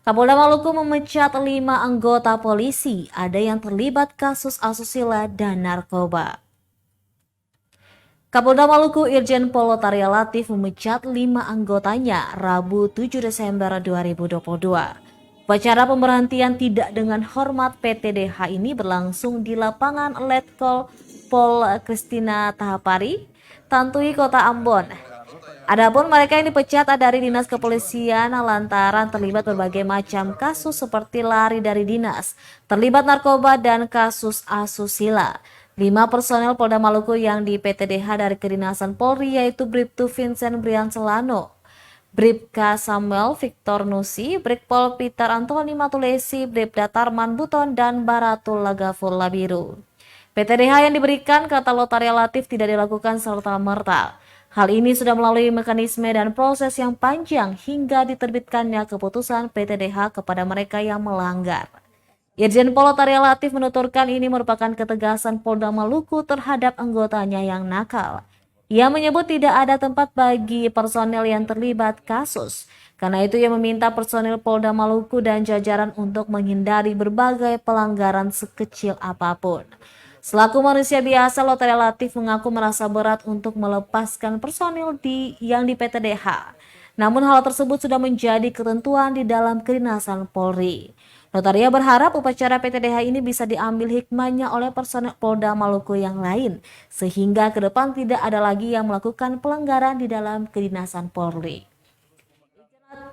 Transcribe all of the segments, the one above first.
Kapolda Maluku memecat 5 anggota polisi, ada yang terlibat kasus asusila dan narkoba. Kapolda Maluku Irjen Pol Lotaria Latif memecat 5 anggotanya Rabu 7 Desember 2022. Upacara pemberhentian tidak dengan hormat PTDH ini berlangsung di lapangan Letkol Pol Kristina Tahapari, Tantui, Kota Ambon. Adapun mereka yang dipecat dari dinas kepolisian lantaran terlibat berbagai macam kasus seperti lari dari dinas, terlibat narkoba dan kasus asusila. 5 personel Polda Maluku yang di PTDH dari kedinasan Polri yaitu Bribtu Vincent Brian Celano, Bribka Samuel Victor Nusi, Brigpol Peter Antoni Matulesi, Bribda Tarman Buton, dan Baratul Lagaful Labiru. PTDH yang diberikan kata Lotaria Latif tidak dilakukan serta-merta. Hal ini sudah melalui mekanisme dan proses yang panjang hingga diterbitkannya keputusan PTDH kepada mereka yang melanggar. Irjen Pol Lotaria Latif menuturkan ini merupakan ketegasan Polda Maluku terhadap anggotanya yang nakal. Ia menyebut tidak ada tempat bagi personel yang terlibat kasus. Karena itu ia meminta personel Polda Maluku dan jajaran untuk menghindari berbagai pelanggaran sekecil apapun. Selaku manusia biasa, Lotaria Latif mengaku merasa berat untuk melepaskan personil yang di PTDH. Namun hal tersebut sudah menjadi ketentuan di dalam kedinasan Polri. Lotaria berharap upacara PTDH ini bisa diambil hikmahnya oleh personel Polda Maluku yang lain, sehingga ke depan tidak ada lagi yang melakukan pelanggaran di dalam kedinasan Polri.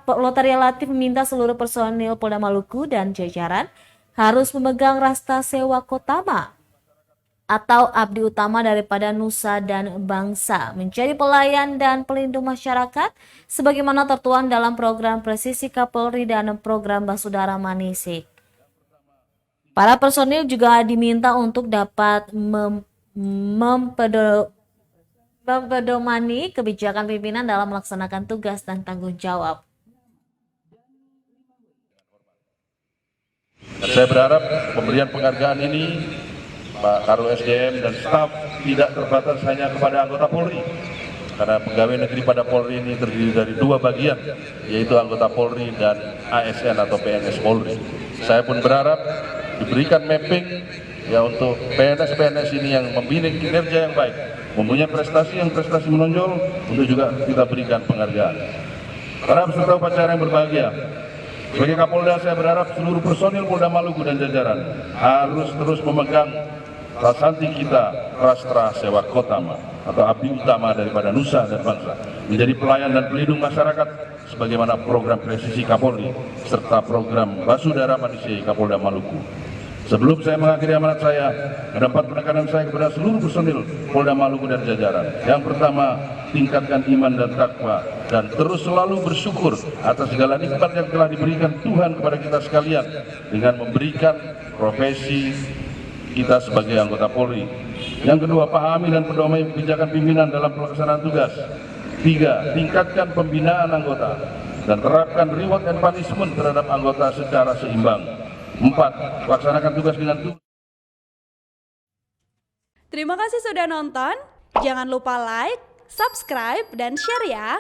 Lotaria Latif meminta seluruh personil Polda Maluku dan jajaran harus memegang rasta sewa kotama atau abdi utama daripada nusa dan bangsa, menjadi pelayan dan pelindung masyarakat sebagaimana tertuang dalam program Presisi Kapolri dan program Basudara Manisik. Para personil juga diminta untuk dapat mempedomani kebijakan pimpinan dalam melaksanakan tugas dan tanggung jawab. Saya berharap pemberian penghargaan ini Pak Karo SDM dan staf tidak terbatas hanya kepada anggota Polri, karena pegawai negeri pada Polri ini terdiri dari 2 bagian, yaitu anggota Polri dan ASN atau PNS Polri. Saya pun berharap diberikan mapping ya untuk PNS-PNS ini yang memiliki kinerja yang baik, mempunyai prestasi menonjol, untuk juga kita berikan penghargaan. Para peserta upacara yang berbahagia, sebagai Kapolda saya berharap seluruh personil Polda Maluku dan jajaran harus terus memegang rasanti kita, rastra sewa kotama atau abdi utama daripada nusa dan bangsa, menjadi pelayan dan pelindung masyarakat sebagaimana program Presisi Kapolri serta program Basudara Manisik Kapolda Maluku. Sebelum saya mengakhiri amanat saya, ada 4 penekanan saya kepada seluruh personil Polda Maluku dan jajaran. Yang pertama, tingkatkan iman dan takwa dan terus selalu bersyukur atas segala nikmat yang telah diberikan Tuhan kepada kita sekalian dengan memberikan profesi kita sebagai anggota Polri. Yang kedua, pahami dan pedomai kebijakan pimpinan dalam pelaksanaan tugas. 3, tingkatkan pembinaan anggota dan terapkan reward and punishment terhadap anggota secara seimbang. 4, laksanakan tugas dengan Terima kasih sudah nonton. Jangan lupa like, subscribe, dan share ya.